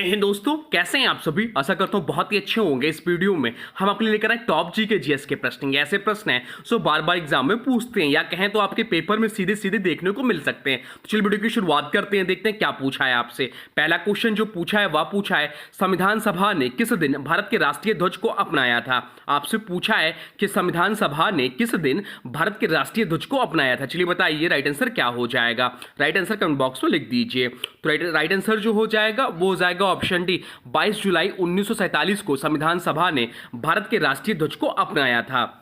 हिंद दोस्तों, कैसे हैं आप सभी। आशा करता हूं बहुत ही अच्छे होंगे। इस वीडियो में हम आपके लिए लेकर आए टॉप जी के जीएस के प्रश्न। ये ऐसे प्रश्न हैं जो बार बार एग्जाम में पूछते हैं या कहें तो आपके पेपर में सीधे सीधे देखने को मिल सकते हैं। तो चलिए वीडियो की शुरुआत करते हैं, देखते हैं क्या पूछा है आपसे। पहला क्वेश्चन जो पूछा है वह पूछा है, संविधान सभा ने किस दिन भारत के राष्ट्रीय ध्वज को अपनाया था। आपसे पूछा है कि संविधान सभा ने किस दिन भारत के राष्ट्रीय ध्वज को अपनाया था। चलिए बताइए राइट आंसर क्या हो जाएगा। राइट आंसर कमेंट बॉक्स में लिख दीजिए। तो राइट आंसर जो हो जाएगा वो हो जाएगा ऑप्शन डी, 22 जुलाई 1947 को संविधान सभा ने भारत के राष्ट्रीय ध्वज को अपनाया था।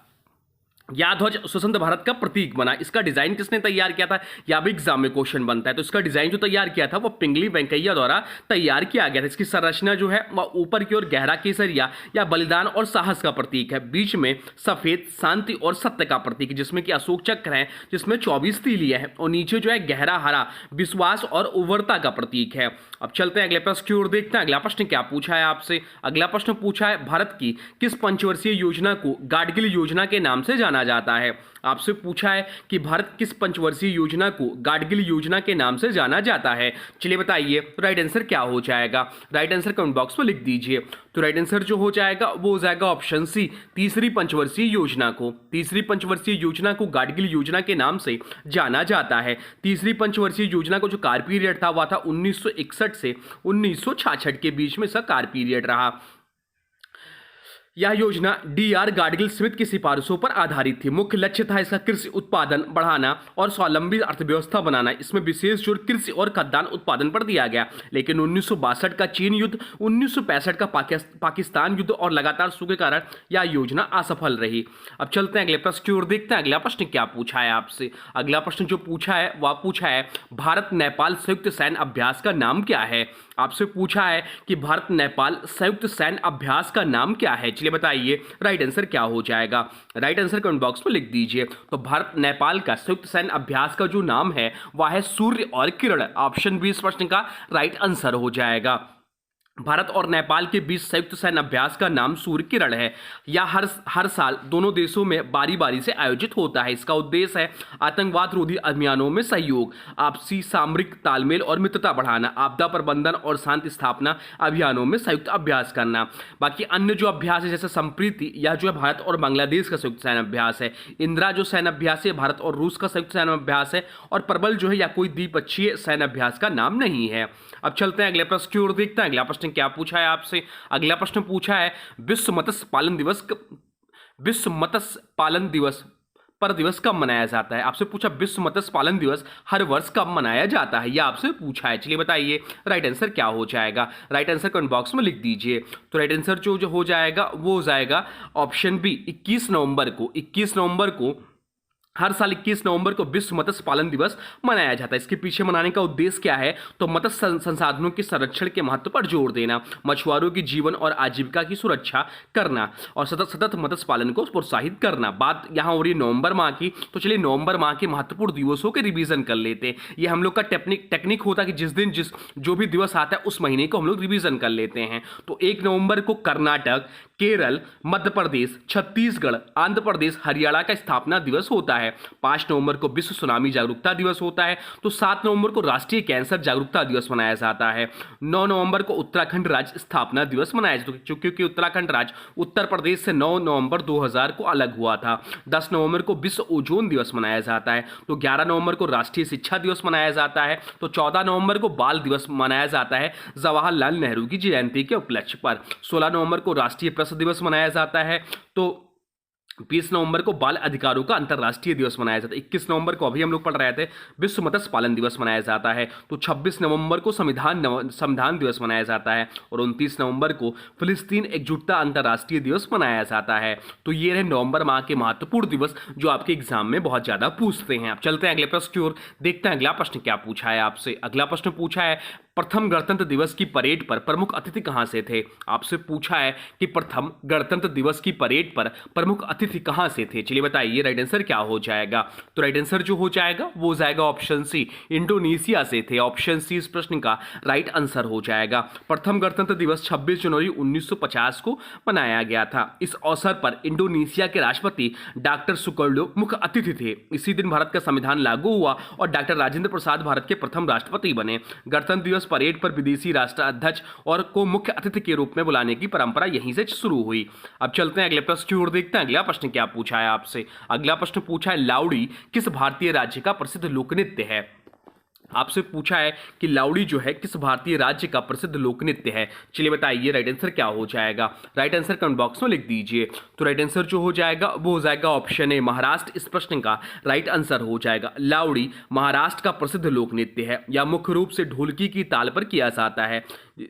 यह ध्वज स्वतंत्र भारत का प्रतीक बना। इसका डिजाइन किसने तैयार किया था, यह भी एग्जाम में क्वेश्चन बनता है। तो इसका डिजाइन जो तैयार किया था वो पिंगली वेंकैया द्वारा तैयार किया गया था। इसकी संरचना जो है वह ऊपर की ओर गहरा केसरिया या बलिदान और साहस का प्रतीक है, बीच में सफेद शांति और सत्य का प्रतीक है, जिसमें कि अशोक चक्र है जिसमें 24 तीलियां है, और नीचे जो है गहरा हरा विश्वास और उर्वरता का प्रतीक है। अब चलते हैं अगले प्रश्न की ओर, देखते हैं अगला प्रश्न क्या पूछा है आपसे। अगला प्रश्न पूछा है, भारत की किस पंचवर्षीय योजना को गाडगिल योजना के नाम से जाना जाता है। आपसे पूछा है कि भारत किस पंचवर्षीय योजना को गाडगिल योजना के नाम से जाना जाता है। चलिए बताइए राइट आंसर क्या हो जाएगा। राइट आंसर कमेंट बॉक्स में लिख दीजिए। तो राइट आंसर जो हो जाएगा वो हो जाएगा ऑप्शन सी, तीसरी पंचवर्षीय योजना को। तीसरी पंचवर्षीय योजना को गाडगिल योजना के नाम से जाना जाता है। तीसरी पंचवर्षीय योजना का जो कार्य पीरियड था वह था 1961 से 1966 के बीच में इसका कार्य पीरियड रहा। यह योजना डीआर गाडगिल स्मिथ की सिफारिशों पर आधारित थी। मुख्य लक्ष्य था इसका कृषि उत्पादन बढ़ाना और स्वावलंबी अर्थव्यवस्था बनाना। इसमें विशेष जोर कृषि और खाद्यान्न उत्पादन पर दिया गया। लेकिन 1962 का चीन युद्ध, 1965 का पाकिस्तान युद्ध और लगातार सूखे के कारण यह योजना असफल रही। अब चलते हैं अगले प्रश्न की ओर, देखते हैं अगला प्रश्न क्या पूछा है आपसे। अगला प्रश्न जो पूछा है वह पूछा है, भारत नेपाल संयुक्त सैन्य अभ्यास का नाम क्या है। आपसे पूछा है कि भारत नेपाल संयुक्त सैन्य अभ्यास का नाम क्या है। चलिए बताइए राइट आंसर क्या हो जाएगा। राइट आंसर कमेंट बॉक्स में लिख दीजिए। तो भारत नेपाल का संयुक्त सैन्य अभ्यास का जो नाम है वह है सूर्य और किरण। ऑप्शन बी इस प्रश्न का राइट आंसर हो जाएगा। भारत और नेपाल के बीच संयुक्त सैन्य अभ्यास का नाम सूर्य किरण है। यह हर साल दोनों देशों में बारी बारी से आयोजित होता है। इसका उद्देश्य है आतंकवाद रोधी अभियानों में सहयोग, आपसी सामरिक तालमेल और मित्रता बढ़ाना, आपदा प्रबंधन और शांति स्थापना अभियानों में संयुक्त अभ्यास करना। बाकी अन्य जो अभ्यास है जैसे संप्रीति, यह जो है भारत और बांग्लादेश का संयुक्त सैन्य अभ्यास है। इंदिरा जो सैन्य अभ्यास है भारत और रूस का संयुक्त सैन्य अभ्यास है। और प्रबल जो है या कोई द्विपक्षीय सैन्य अभ्यास का नाम नहीं है। अब चलते हैं अगले प्रश्न की ओर, देखते हैं अगला प्रश्न क्या पूछा है आपसे। अगला प्रश्न पूछा है, विश्व मत्स्य पालन दिवस पर दिवस कब मनाया जाता है। आपसे पूछा विश्व मत्स्य पालन दिवस हर वर्ष कब मनाया जाता है, यह आपसे पूछा है। चलिए बताइए राइट आंसर क्या हो जाएगा। राइट आंसर कमेंट बॉक्स में लिख दीजिए। तो राइट आंसर जो हो जाएगा वो हो जाएगा ऑप्शन बी, 21 नवंबर को। 21 नवंबर को हर साल 21 नवंबर को विश्व मत्स्य पालन दिवस मनाया जाता है। इसके पीछे मनाने का उद्देश्य क्या है, तो मत्स्य संसाधनों के संरक्षण के महत्व पर जोर देना, मछुआरों की जीवन और आजीविका की सुरक्षा करना और सतत मत्स्य पालन को प्रोत्साहित करना। बात यहाँ हो रही है नवंबर माह की, तो चलिए नवंबर माह के महत्वपूर्ण दिवसों के रिवीजन कर लेते हैं। ये हम लोग का टेक्निक होता है कि जिस दिन जो भी दिवस आता है उस महीने को हम लोग रिवीजन कर लेते हैं। तो 1 नवंबर को कर्नाटक, केरल, मध्य प्रदेश, छत्तीसगढ़, आंध्र प्रदेश, हरियाणा का स्थापना दिवस होता है। 5 नवंबर को विश्व सुनामी जागरूकता दिवस होता है। तो 7 नवंबर को राष्ट्रीय कैंसर जागरूकता दिवस मनाया जाता है। 9 नवंबर को उत्तराखंड राज्य स्थापना दिवस मनाया जाता है, क्योंकि उत्तराखंड राज्य उत्तर प्रदेश से 9 नवंबर 2000 को अलग हुआ था। 10 नवंबर को विश्व ओजोन दिवस मनाया जाता है। तो 11 नवंबर को राष्ट्रीय शिक्षा दिवस मनाया जाता है। तो 14 नवंबर को बाल दिवस मनाया जाता है जवाहरलाल नेहरू की जयंती के उपलक्ष्य पर। 16 नवंबर को राष्ट्रीय प्रेस दिवस मनाया जाता है। तो 20 नवंबर को बाल अधिकारों का अंतर्राष्ट्रीय दिवस मनाया जाता है। 21 नवंबर को अभी हम लोग पढ़ रहे थे विश्व मत्स्य पालन दिवस मनाया जाता है। तो 26 नवंबर को संविधान दिवस मनाया जाता है। और 29 नवंबर को फिलिस्तीन एकजुटता अंतर्राष्ट्रीय दिवस मनाया जाता है। तो ये रहे नवंबर माह के महत्वपूर्ण दिवस जो आपके एग्जाम में बहुत ज्यादा पूछते हैं। अब चलते हैं अगले प्रश्न की ओर, देखते हैं अगला प्रश्न क्या पूछा है आपसे। अगला प्रश्न पूछा है, प्रथम गणतंत्र दिवस की परेड पर प्रमुख अतिथि कहां से थे। आपसे पूछा है कि प्रथम गणतंत्र दिवस की परेड पर प्रमुख अतिथि कहां से थे। चलिए बताइए राइट आंसर क्या हो जाएगा। तो राइट आंसर जो हो जाएगा वो हो जाएगा ऑप्शन सी, इंडोनेशिया से थे। ऑप्शन सी इस प्रश्न का राइट आंसर हो जाएगा। प्रथम गणतंत्र दिवस 26 जनवरी 1950 को मनाया गया था। इस अवसर पर इंडोनेशिया के राष्ट्रपति डॉक्टर सुकर्लो मुख्य अतिथि थे। इसी दिन भारत का संविधान लागू हुआ और डॉक्टर राजेंद्र प्रसाद भारत के प्रथम राष्ट्रपति बने। गणतंत्र दिवस दिवस परेड पर विदेशी राष्ट्राध्यक्ष और को मुख्य अतिथि के रूप में बुलाने की परंपरा यहीं से शुरू हुई। अब चलते हैं अगले प्रश्न की ओर, देखते हैं अगला प्रश्न क्या पूछा है आपसे। अगला प्रश्न पूछा है लावड़ी किस भारतीय राज्य का प्रसिद्ध लोक नृत्य है। आपसे पूछा है कि लावड़ी जो है किस भारतीय राज्य का प्रसिद्ध लोक नृत्य है। चलिए बताइए राइट आंसर क्या हो जाएगा। राइट आंसर कमेंट बॉक्स में लिख दीजिए। तो राइट आंसर जो हो जाएगा वो हो जाएगा ऑप्शन ए महाराष्ट्र। इस प्रश्न का राइट आंसर हो जाएगा लावड़ी महाराष्ट्र का प्रसिद्ध लोक नृत्य है। यह मुख्य रूप से ढोलकी की ताल पर किया जाता है।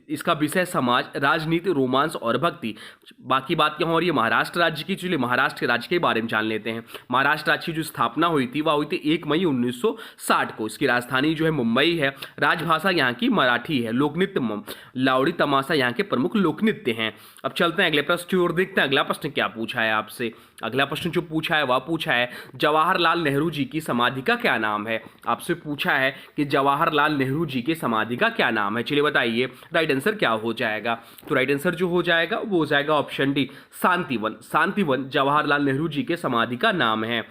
इसका विषय समाज, राजनीति, रोमांस और भक्ति। बाकी बात यहाँ हो रही है महाराष्ट्र राज्य की। चलिए महाराष्ट्र के राज्य के बारे में जान लेते हैं। महाराष्ट्र राज्य की जो स्थापना हुई थी वह हुई थी 1 मई 1960 को। इसकी राजधानी जो है मुंबई है। राजभाषा यहाँ की मराठी है। लोकनृत्य लावड़ी तमाशा यहाँ के प्रमुख लोकनृत्य हैं। अब चलते हैं अगले प्रश्न की ओर, देखते हैं अगला प्रश्न क्या पूछा है आपसे। अगला प्रश्न जो पूछा है वह पूछा है जवाहरलाल नेहरू जी की समाधि का क्या नाम है। आपसे पूछा है कि जवाहरलाल नेहरू जी की समाधि का क्या नाम है। चलिए बताइए राइट आंसर क्या हो जाएगा। तो राइट आंसर जो हो जाएगा वो हो जाएगा ऑप्शन डी शांतिवन। शांतिवन जवाहरलाल नेहरू जी के समाधि का नाम है।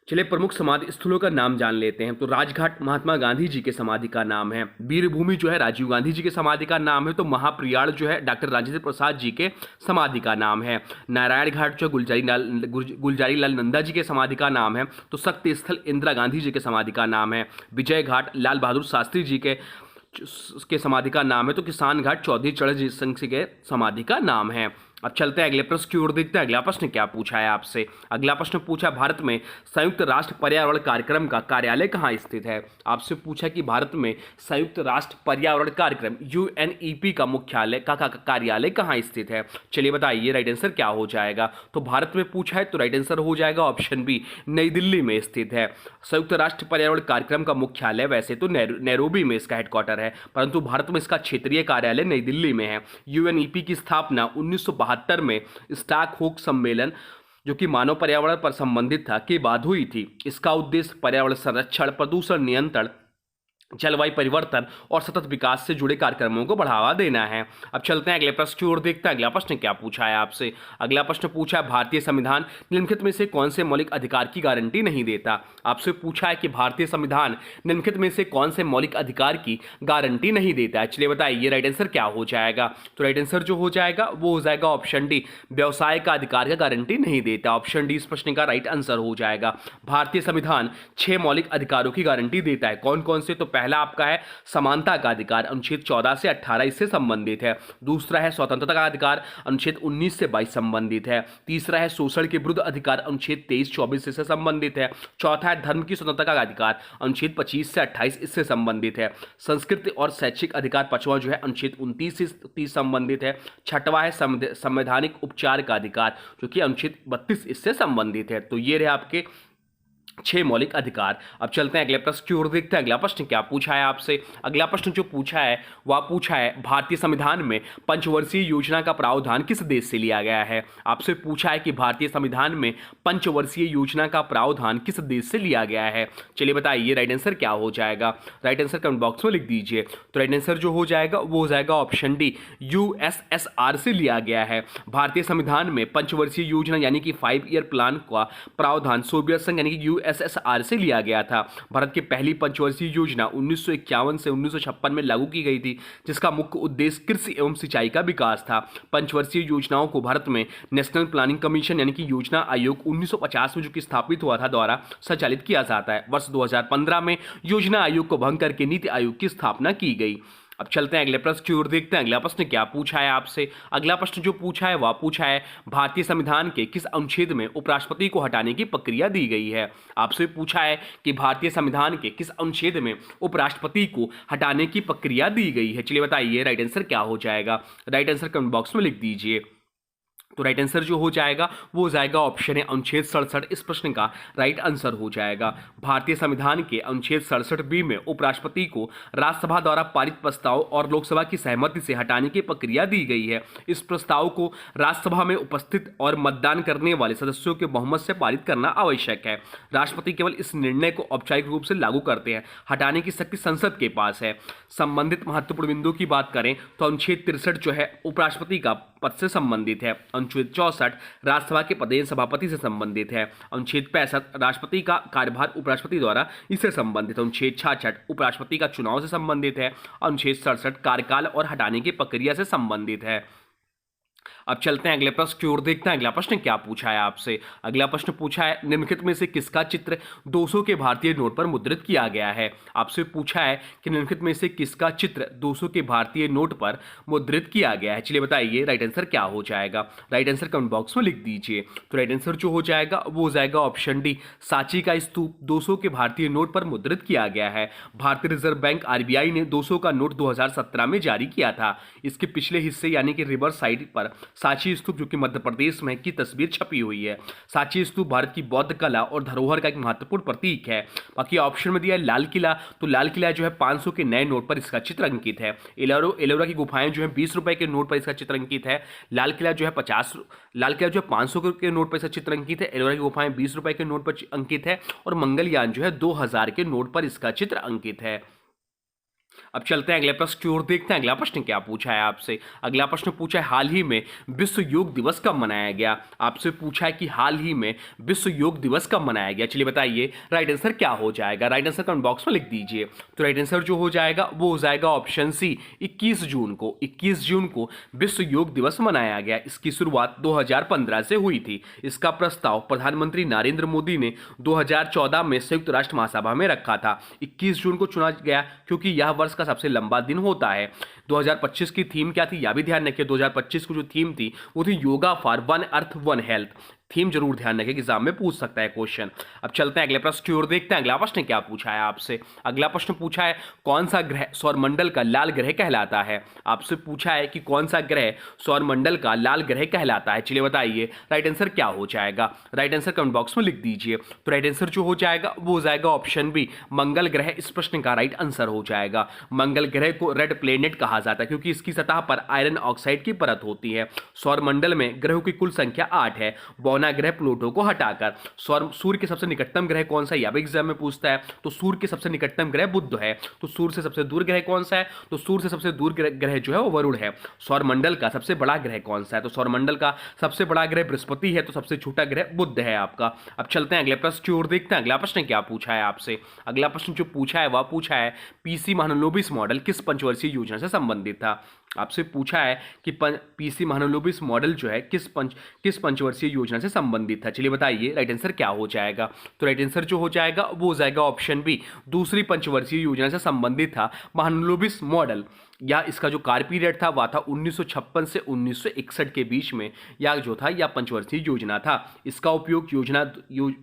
चलिए प्रमुख समाधि स्थलों का नाम जान लेते हैं। तो राजघाट महात्मा गांधी जी के समाधि का नाम है। वीरभूमि जो है राजीव गांधी जी के समाधि का नाम है। तो महाप्रयाण जो है डॉक्टर राजेंद्र प्रसाद जी के समाधि का नाम है। नारायण घाट जो गुलजारी लाल नंदा जी के समाधि का नाम है। तो शक्ति स्थल इंदिरा गांधी जी के समाधि का नाम है। विजय घाट लाल बहादुर शास्त्री जी के समाधि का नाम है। तो किसान घाट चौधरी चरण सिंह के समाधि का नाम है। अब चलते हैं अगले प्रश्न की ओर, देखते हैं अगला प्रश्न क्या पूछा है आपसे। अगला प्रश्न पूछा भारत में संयुक्त राष्ट्र पर्यावरण कार्यक्रम का कार्यालय कहाँ स्थित है। आपसे पूछा कि भारत में संयुक्त राष्ट्र पर्यावरण कार्यक्रम UNEP का मुख्यालय का कार्यालय कहाँ स्थित है। चलिए बताइए राइट आंसर क्या हो जाएगा। तो भारत में पूछा है तो राइट आंसर हो जाएगा ऑप्शन बी नई दिल्ली में स्थित है। संयुक्त राष्ट्र पर्यावरण कार्यक्रम का मुख्यालय वैसे तो नैरोबी में इसका हेडक्वार्टर है, परंतु भारत में इसका क्षेत्रीय कार्यालय नई दिल्ली में है। UNEP की स्थापना 1972 में स्टॉकहोम सम्मेलन जो कि मानव पर्यावरण पर संबंधित था के बाद हुई थी। इसका उद्देश्य पर्यावरण संरक्षण, प्रदूषण नियंत्रण, जलवायु परिवर्तन और सतत विकास से जुड़े कार्यक्रमों को बढ़ावा देना है। अब चलते हैं अगले प्रश्न की ओर, देखते हैं अगला प्रश्न क्या पूछा है आपसे। अगला प्रश्न पूछा है भारतीय संविधान निम्नलिखित में से कौन से मौलिक अधिकार की गारंटी नहीं देता। आपसे पूछा है कि भारतीय संविधान निम्नलिखित में से कौन से मौलिक अधिकार की गारंटी नहीं देता है। चलिए बताइए राइट आंसर क्या हो जाएगा। तो राइट आंसर जो हो जाएगा वो हो जाएगा ऑप्शन डी व्यवसाय का अधिकार का गारंटी नहीं देता। ऑप्शन डी इस प्रश्न का राइट आंसर हो जाएगा। भारतीय संविधान 6 मौलिक अधिकारों की गारंटी देता है। कौन कौन से। तो पहला आपका है समानता का अधिकार, अनुच्छेद 14 से 18 इससे संबंधित है। दूसरा है स्वतंत्रता का अधिकार, अनुच्छेद 19 से 22 संबंधित है। तीसरा है शोषण के विरुद्ध अधिकार, अनुच्छेद 23-24 इससे संबंधित है। चौथा है धर्म की स्वतंत्रता का अधिकार, अनुच्छेद 25 से 28 इससे संबंधित है। संस्कृति और शैक्षिक अधिकार पांचवा जो है अनुच्छेद 29 से 30 संबंधित है। छठवां है संवैधानिक उपचार का अधिकार जो कि अनुच्छेद 32 इससे संबंधित है। तो ये रहे आपके 6 मौलिक अधिकार। अब चलते हैं अगले प्रश्न की ओर, देखते हैं अगला प्रश्न क्या पूछा है आपसे। अगला प्रश्न जो पूछा है वह पूछा है भारतीय संविधान में पंचवर्षीय योजना का प्रावधान किस देश से लिया गया है। आपसे पूछा है कि भारतीय संविधान में पंचवर्षीय योजना का प्रावधान किस देश से लिया गया है। चलिए बताइए राइट आंसर क्या हो जाएगा। राइट आंसर कमेंट बॉक्स में लिख दीजिए। तो राइट आंसर जो हो जाएगा वो हो जाएगा ऑप्शन डी USSR से लिया गया है। भारतीय संविधान में पंचवर्षीय योजना यानी कि 5 ईयर प्लान का प्रावधान सोवियत संघ यानी कि USSR से लिया गया था। भारत की पहली पंचवर्षीय योजना 1951 से 1956 में लागू की गई थी, जिसका मुख्य उद्देश्य कृषि एवं सिंचाई का विकास था। पंचवर्षीय योजनाओं को भारत में नेशनल प्लानिंग कमीशन यानी कि योजना आयोग 1950 में जो कि स्थापित हुआ था द्वारा संचालित किया जाता है। वर्ष 2015 में योजना आयोग को भंग करके नीति आयोग की स्थापना की गई। अब चलते हैं अगले प्रश्न की ओर, देखते हैं अगला प्रश्न क्या पूछा है आपसे। अगला प्रश्न जो पूछा है वह पूछा है भारतीय संविधान के किस अनुच्छेद में उपराष्ट्रपति को हटाने की प्रक्रिया दी गई है। आपसे पूछा है कि भारतीय संविधान के किस अनुच्छेद में उपराष्ट्रपति को हटाने की प्रक्रिया दी गई है। चलिए बताइए राइट आंसर क्या हो जाएगा। राइट आंसर कमेंट बॉक्स में लिख दीजिए। तो राइट आंसर जो हो जाएगा वो हो जाएगा ऑप्शन है अनुच्छेद 67। इस प्रश्न का राइट आंसर हो जाएगा भारतीय संविधान के अनुच्छेद 67B में उपराष्ट्रपति को राज्यसभा द्वारा पारित प्रस्ताव और लोकसभा की सहमति से हटाने की प्रक्रिया दी गई है। इस प्रस्ताव को राज्यसभा में उपस्थित और मतदान करने वाले सदस्यों के बहुमत से पारित करना आवश्यक है। राष्ट्रपति केवल इस निर्णय को औपचारिक रूप से लागू करते हैं, हटाने की शक्ति संसद के पास है। संबंधित महत्वपूर्ण बिंदु की बात करें तो अनुच्छेद 63 जो है उपराष्ट्रपति का पद से संबंधित है। अनुच्छेद 64 राज्यसभा के पदेन सभापति से संबंधित है। अनुच्छेद 65 राष्ट्रपति का कार्यभार उपराष्ट्रपति द्वारा इससे संबंधित। अनुच्छेद 66 उपराष्ट्रपति का चुनाव से संबंधित है। अनुच्छेद 67 कार्यकाल और हटाने की प्रक्रिया से संबंधित है। अब चलते हैं अगले प्रश्न की ओर, देखते हैं अगला प्रश्न क्या पूछा है आपसे। अगला प्रश्न पूछा है निम्नलिखित में से किसका चित्र 200 के भारतीय नोट पर मुद्रित किया गया है। आपसे पूछा है कि निम्नलिखित में से किसका चित्र 200 के भारतीय नोट पर मुद्रित किया गया है। चलिए बताइए राइट आंसर क्या हो जाएगा। राइट आंसर कमेंट बॉक्स में लिख दीजिए। तो राइट आंसर जो हो जाएगा वो हो जाएगा ऑप्शन डी, सांची का स्तूप 200 के भारतीय नोट पर मुद्रित किया गया है। भारतीय रिजर्व बैंक आरबीआई ने 200 का नोट 2017 में जारी किया था। इसके पिछले हिस्से यानी कि रिवर्स साइड पर सांची स्तूप जो कि मध्य प्रदेश में की तस्वीर छपी हुई है। सांची स्तूप भारत की बौद्ध कला और धरोहर का एक महत्वपूर्ण प्रतीक है। बाकी ऑप्शन में दिया है लाल किला, तो लाल किला जो है 500 के नए नोट पर इसका चित्र अंकित है। एलोरा की गुफाएं जो है 20 रुपए के नोट पर इसका चित्र अंकित है। लाल किला जो है 500 के नोट पर इसका चित्र अंकित है। एलोरा की गुफाएं 20 रुपए के नोट पर अंकित है और मंगलयान जो है 2000 के नोट पर इसका चित्र अंकित है। अब चलते हैं अगले प्रश्न की ओर, देखते हैं अगला प्रश्न क्या पूछा है आपसे। अगला प्रश्न पूछा है हाल ही में विश्व योग दिवस कब मनाया गया। आपसे पूछा है कि हाल ही में विश्व योग दिवस कब मनाया गया। चलिए बताइए राइट आंसर क्या हो जाएगा। राइट आंसर कमेंट बॉक्स में लिख दीजिए। तो राइट आंसर जो हो जाएगा वो हो जाएगा ऑप्शन सी, 21 जून को। 21 जून को विश्व योग दिवस मनाया गया। इसकी शुरुआत 2015 से हुई थी। इसका प्रस्ताव प्रधानमंत्री नरेंद्र मोदी ने 2014 में संयुक्त राष्ट्र महासभा में रखा था। 21 जून को चुना गया क्योंकि यह वर्ष का सबसे लंबा दिन होता है। 2025 की थीम क्या थी, यह भी ध्यान रखिए। 2025 की जो थीम थी वो थी yoga for one earth one health. Theme जरूर ध्यान रखिए, एग्जाम में पूछ सकता है क्वेश्चन। अब चलते हैं अगले प्रश्न की ओर, देखते हैं अगला प्रश्न क्या पूछा है आपसे। अगला प्रश्न पूछा है कौन सा ग्रह सौरमंडल का लाल ग्रह कहलाता है। आपसे पूछा है कि कौन सा ग्रह सौरमंडल का लाल ग्रह कहलाता है। चलिए बताइए राइट आंसर क्या हो जाएगा। राइट आंसर कमेंट बॉक्स में लिख दीजिए। तो राइट आंसर जो हो जाएगा वो हो जाएगा ऑप्शन बी, मंगल ग्रह इस प्रश्न का राइट आंसर हो जाएगा। मंगल ग्रह को रेड प्लेनेट कहा जाता है क्योंकि इसकी सतह पर आयरन ऑक्साइड की परत होती है। सौरमंडल में ग्रहों की कुल संख्या 8 है। बौना ग्रह प्लूटो को हटाकर। सूर्य के सबसे निकटतम ग्रह कौन सा है, यह भी एग्जाम में पूछता है। तो सूर्य के सबसे निकटतम ग्रह बुध है। तो सूर्य से सबसे दूर ग्रह कौन सा है, तो सूर्य से सबसे दूर ग्रह जो है वो वरुण है। सौरमंडल का सबसे बड़ा ग्रह कौन सा है, तो सौरमंडल का सबसे बड़ा ग्रह बृहस्पति है। तो सबसे छोटा ग्रह बुध है आपका। अब चलते हैं अगले प्रश्न की ओर, देखते हैं अगला प्रश्न क्या पूछा है आपसे। अगला प्रश्न जो पूछा है वह पूछा है पीसी महालनोबिस मॉडल किस पंचवर्षीय योजना से संबंधित था। आपसे पूछा है कि पीसी महालनोबिस मॉडल जो है किस पंचवर्षीय योजना से संबंधित था। चलिए बताइए राइट आंसर क्या हो जाएगा। तो राइट आंसर जो हो जाएगा वो हो जाएगा ऑप्शन बी, दूसरी पंचवर्षीय योजना से संबंधित था महालनोबिस मॉडल। या इसका जो कार्य पीरियड था वह था 1956 से 1961 के बीच में या जो था या पंचवर्षीय योजना था। इसका उपयोग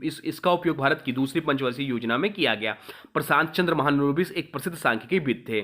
इसका उपयोग भारत की दूसरी पंचवर्षीय योजना में किया गया। प्रशांत चंद्र महालनोबिस एक प्रसिद्ध सांख्यिकीविद थे।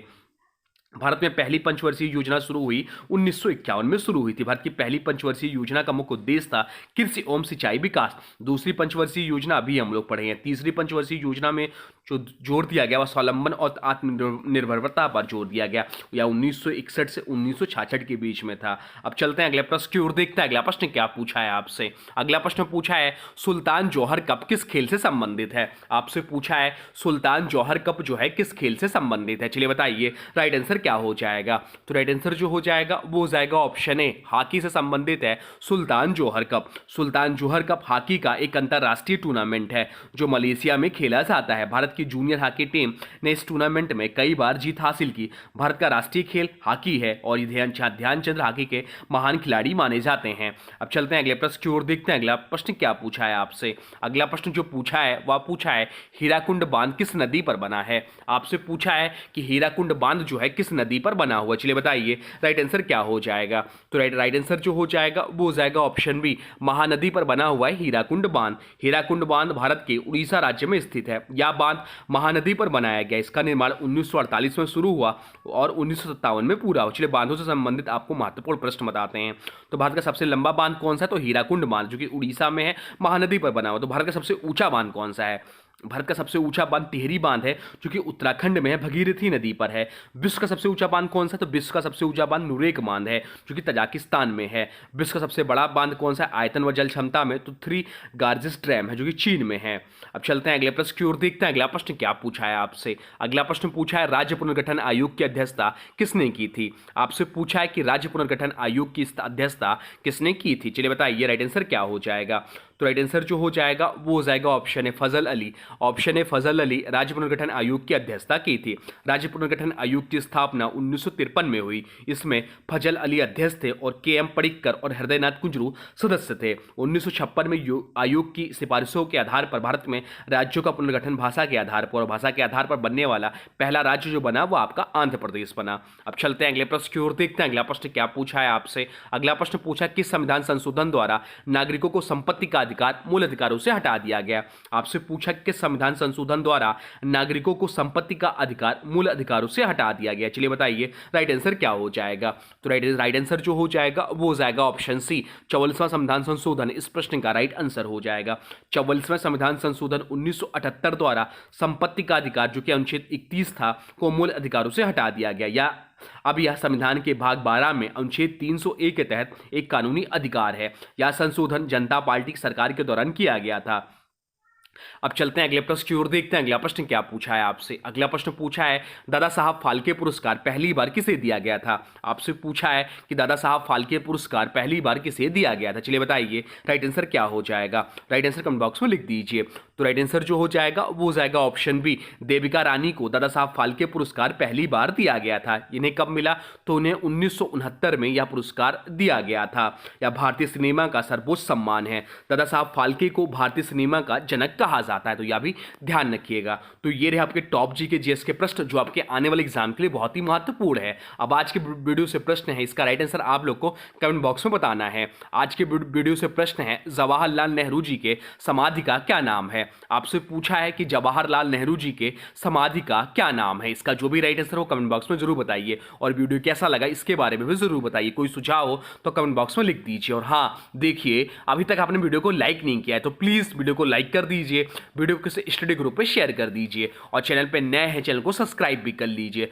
भारत में पहली पंचवर्षीय योजना शुरू हुई 1951 में शुरू हुई थी। भारत की पहली पंचवर्षीय योजना का मुख्य उद्देश्य था कृषि एवं सिंचाई विकास। दूसरी पंचवर्षीय योजना अभी हम लोग पढ़े हैं। तीसरी पंचवर्षीय योजना में जो जोर दिया गया वह स्वावलंबन और आत्मनिर्भरता पर जोर दिया गया, या 1961 से 1966 के बीच में था। अब चलते हैं अगले प्रश्न की ओर, देखते हैं अगला प्रश्न क्या पूछा है आपसे। अगला प्रश्न पूछा है सुल्तान जौहर कप किस खेल से संबंधित है। आपसे पूछा है सुल्तान जौहर कप जो है किस खेल से संबंधित है। चलिए बताइए राइट आंसर क्या हो जाएगा। तो राइट आंसर जो हो जाएगा वो हो जाएगा ऑप्शन ए, हॉकी से संबंधित है सुल्तान जौहर कप। सुल्तान जौहर कप हॉकी का एक अंतरराष्ट्रीय टूर्नामेंट है जो मलेशिया में खेला जाता है। भारत की जूनियर हॉकी टीम ने इस टूर्नामेंट में कई बार जीत हासिल की। भारत का राष्ट्रीय खेल हॉकी है और ध्यानचंद हॉकी के महान खिलाड़ी माने जाते हैं। अब चलते हैं अगले प्रश्न की ओर, देखते हैं अगला प्रश्न क्या पूछा है आपसे। अगला प्रश्न जो पूछा है वह पूछा है हीराकुंड बांध किस नदी पर बना है। आपसे पूछा है कि हीराकुंड बांध जो है किस नदी पर बना हुआ। चलिए बताइए राइट आंसर क्या हो जाएगा। तो राइट आंसर जो हो जाएगा वो हो जाएगा ऑप्शन बी, महानदी पर बना हुआ है हीराकुंड बांध। हीराकुंड बांध भारत के उड़ीसा राज्य में स्थित है। यह बांध महानदी पर बनाया गया। इसका निर्माण 1948 में शुरू हुआ और 1957 में पूरा हुआ। चलिए बांधों से संबंधित आपको महत्वपूर्ण प्रश्न बताते हैं। तो भारत का सबसे लंबा बांध कौन सा है, तो हीराकुंड बांध जो कि उड़ीसा में है, महानदी पर बना हुआ। तो भारत का सबसे ऊंचा बांध कौन सा है, भारत का सबसे ऊंचा बांध टिहरी बांध है जो कि उत्तराखंड में है, भगीरथी नदी पर है। विश्व का सबसे ऊंचा बांध कौन सा? तो विश्व का सबसे ऊंचा बांध नुरेक बांध है जो कि तजाकिस्तान में है। विश्व का सबसे बड़ा बांध कौन सा है आयतन व जल क्षमता में? तो थ्री गार्जेस डैम है जो कि चीन में है। अब चलते हैं अगले प्रश्न की ओर, देखते हैं अगला प्रश्न क्या पूछा है आपसे। अगला प्रश्न पूछा है राज्य पुनर्गठन आयोग की अध्यक्षता किसने की थी? आपसे पूछा है कि राज्य पुनर्गठन आयोग की अध्यक्षता किसने की थी। चलिए बताइए राइट आंसर क्या हो जाएगा। तो राइट आंसर जो हो जाएगा वो हो जाएगा ऑप्शन है फजल अली। ऑप्शन है फजल अली राज्य पुनर्गठन आयोग की अध्यक्षता की थी। राज्य पुनर्गठन आयोग की स्थापना 1953 में हुई। इसमें फजल अली अध्यक्ष थे और के एम पडिक्कर और हृदयनाथ कुंजरू सदस्य थे। 1956 में आयोग की सिफारिशों के आधार पर भारत में राज्यों का पुनर्गठन भाषा के आधार पर और भाषा के आधार पर बनने वाला पहला राज्य जो बना वो आपका आंध्र प्रदेश बना। अब चलते हैं अगले प्रश्न की ओर, देखते हैं अगला प्रश्न क्या पूछा है आपसे। अगला प्रश्न पूछा किस संविधान संशोधन द्वारा नागरिकों को संपत्ति का अधिकार मूल अधिकारों से हटा दिया गया? आपसे पूछा कि संविधान संशोधन द्वारा नागरिकों को संपत्ति का अधिकार मूल अधिकारों से हटा दिया गया। चलिए बताइए राइट आंसर क्या हो जाएगा। तो राइट आंसर जो हो जाएगा वो हो जाएगा ऑप्शन सी 44वां संविधान संशोधन इस प्रश्न का राइट आंसर हो जाएगा। 44वां संविधान संशोधन 1978 द्वारा संपत्ति का अधिकार जो कि अनुच्छेद 31 था को मूल अधिकारों से हटा दिया गया। या अब यह संविधान के भाग 12 में अनुच्छेद 301 के तहत एक कानूनी अधिकार है। यह संशोधन जनता पार्टी की सरकार के दौरान किया गया था। अब चलते हैं अगले प्रश्न की ओर, देखते हैं अगला प्रश्न क्या पूछा है आपसे। अगला प्रश्न पूछा है दादा साहब फाल्के पुरस्कार पहली बार किसे दिया गया था? आपसे पूछा है कि दादा साहब फाल्के पुरस्कार पहली बार किसे दिया गया था। चलिए बताइए राइट आंसर क्या हो जाएगा। राइट आंसर कमेंट बॉक्स में लिख दीजिए। तो राइट आंसर जो हो जाएगा वो हो जाएगा ऑप्शन बी देविका रानी को दादा साहब फाल्के पुरस्कार पहली बार दिया गया था। इन्हें कब मिला? तो उन्हें 1969 में यह पुरस्कार दिया गया था। यह भारतीय सिनेमा का सर्वोच्च सम्मान है। दादा साहब फाल्के को भारतीय सिनेमा का जनक कहा जाता है, तो यह भी ध्यान रखिएगा। तो ये रहे आपके टॉप जी के जीएस के प्रश्न जो आपके आने वाले एग्जाम के लिए बहुत ही महत्वपूर्ण है। अब आज के वीडियो से प्रश्न है, इसका राइट आंसर आप लोग को कमेंट बॉक्स में बताना है। आज के वीडियो से प्रश्न है जवाहरलाल नेहरू जी के समाधि का क्या नाम है? आपसे पूछा है कि जवाहरलाल नेहरू जी के समाधि का क्या नाम है। इसका जो भी राइट आंसर हो कमेंट बॉक्स में जरूर बताइए और वीडियो कैसा लगा इसके बारे में भी जरूर बताइए। कोई सुझाव हो तो कमेंट बॉक्स में लिख दीजिए। और हाँ देखिए, अभी तक आपने वीडियो को लाइक नहीं किया है तो प्लीज वीडियो को लाइक कर दीजिए, वीडियो को किसी स्टडी ग्रुप पे शेयर कर दीजिए और चैनल पे नए हैं चैनल को सब्सक्राइब भी कर लीजिए।